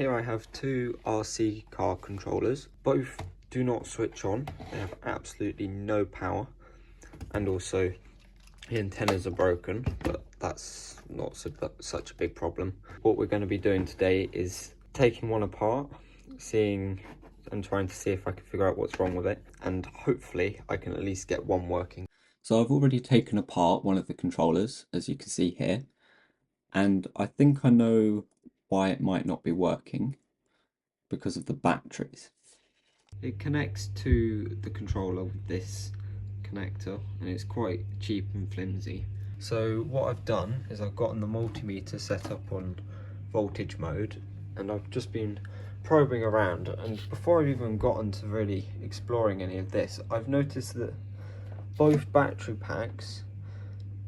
Here I have two RC car controllers. Both do not switch on. They have absolutely no power. And also the antennas are broken, but that's not such a big problem. What we're going to be doing today is taking one apart, seeing and trying to see if I can figure out what's wrong with it. And hopefully I can at least get one working. So I've already taken apart one of the controllers, as you can see here. And I think I know why it might not be working, because of the batteries. It connects to the controller with this connector, and it's quite cheap and flimsy. So what I've done is I've gotten the multimeter set up on voltage mode, and I've just been probing around, and before I've even gotten to really exploring any of this, I've noticed that both battery packs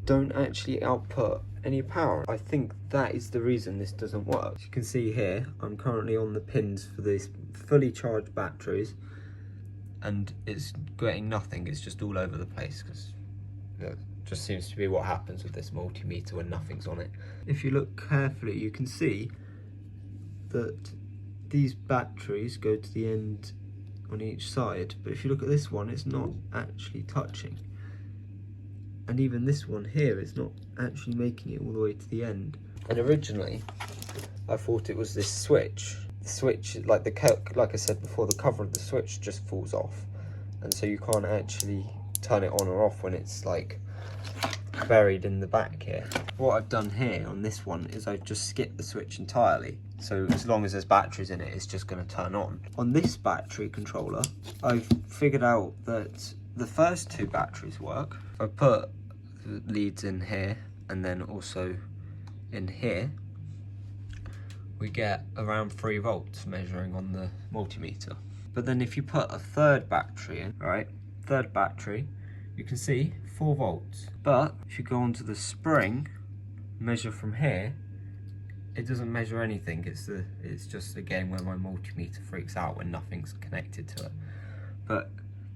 don't actually output any power. I think that is the reason this doesn't work. As you can see here, I'm currently on the pins for these fully charged batteries, and it's getting nothing. It's just all over the place, because that just seems to be what happens with this multimeter when nothing's on it. If you look carefully, you can see that these batteries go to the end on each side, but if you look at this one, it's not actually touching. And even this one here is not actually making it all the way to the end. And originally, I thought it was this switch. The switch, like I said before, the cover of the switch just falls off, and so you can't actually turn it on or off when it's like buried in the back here. What I've done here on this one is I've just skipped the switch entirely. So as long as there's batteries in it, it's just going to turn on. On this battery controller, I've figured out that the first two batteries work. If I put the leads in here and then also in here, we get around 3 volts measuring on the multimeter. But then if you put a third battery in, right, third battery, you can see 4 volts. But if you go onto the spring, measure from here, it doesn't measure anything. It's just again where my multimeter freaks out when nothing's connected to it. But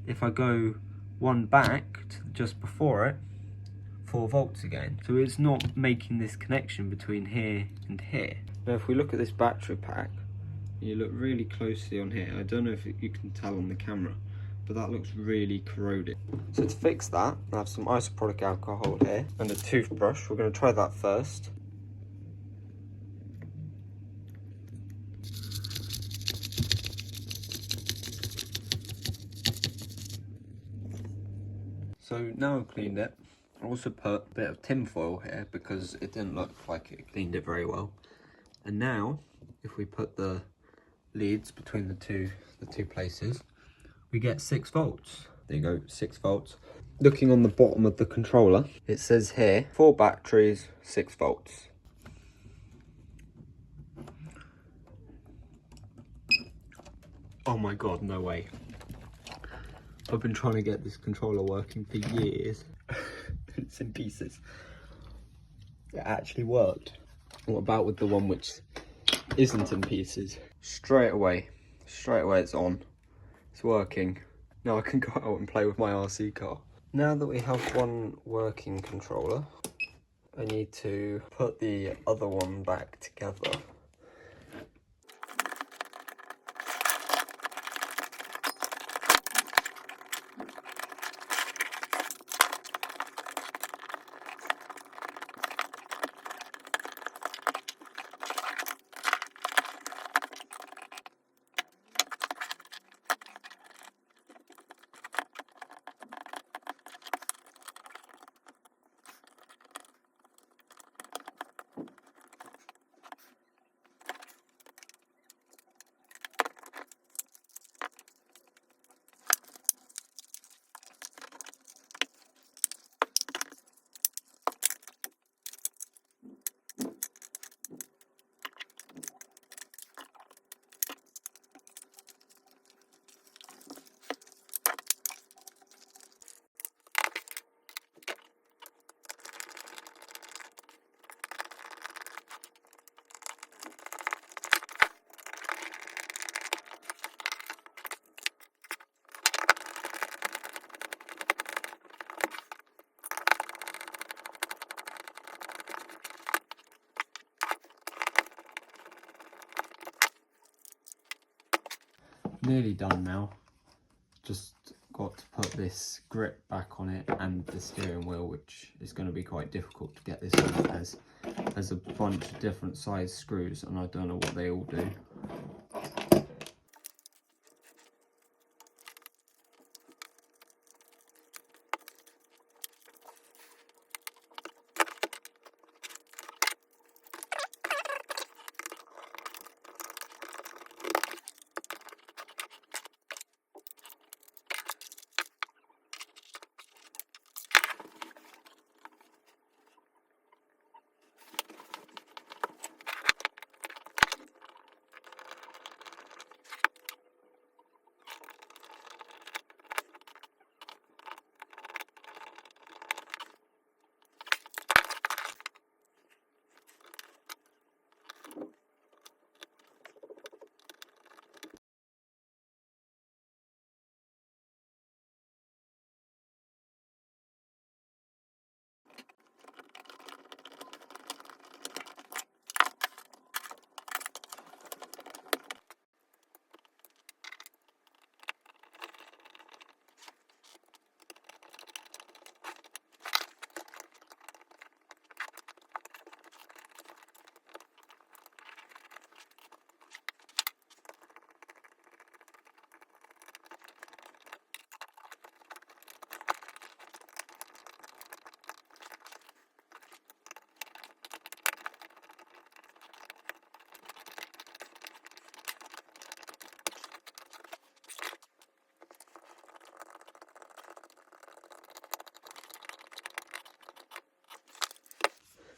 if I go one back to just before it, 4 volts again. So it's not making this connection between here and here. Now if we look at this battery pack, you look really closely on here. I don't know if you can tell on the camera, but that looks really corroded. So to fix that, I have some isopropyl alcohol here and a toothbrush. We're going to try that first. So now I've cleaned it. I also put a bit of tin foil here because it didn't look like it cleaned it very well. And now, if we put the leads between the two places, we get 6 volts. There you go, 6 volts. Looking on the bottom of the controller, it says here, 4 batteries, 6 volts. Oh my god, no way. I've been trying to get this controller working for years. It's in pieces. It actually worked. What about with the one which isn't in pieces? Straight away it's on. It's working. Now I can go out and play with my RC car. Now that we have one working controller, I need to put the other one back together. nearly done now. Just got to put this grip back on it and the steering wheel, which is going to be quite difficult to get this off, as there's a bunch of different size screws and I don't know what they all do.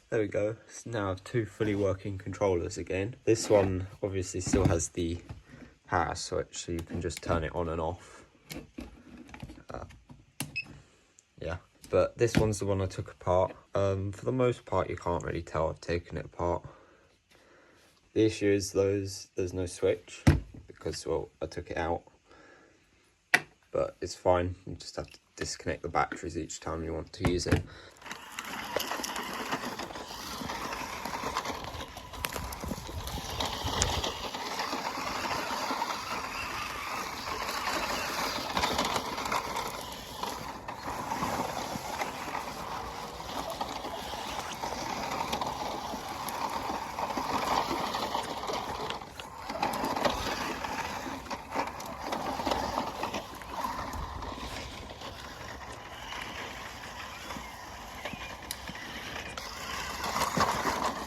There we go. So now I have two fully working controllers again. This one obviously still has the power switch, so you can just turn it on and off. Yeah, but this one's the one I took apart. For the most part, you can't really tell I've taken it apart. The issue is there's no switch because, well, I took it out. But it's fine, you just have to disconnect the batteries each time you want to use it.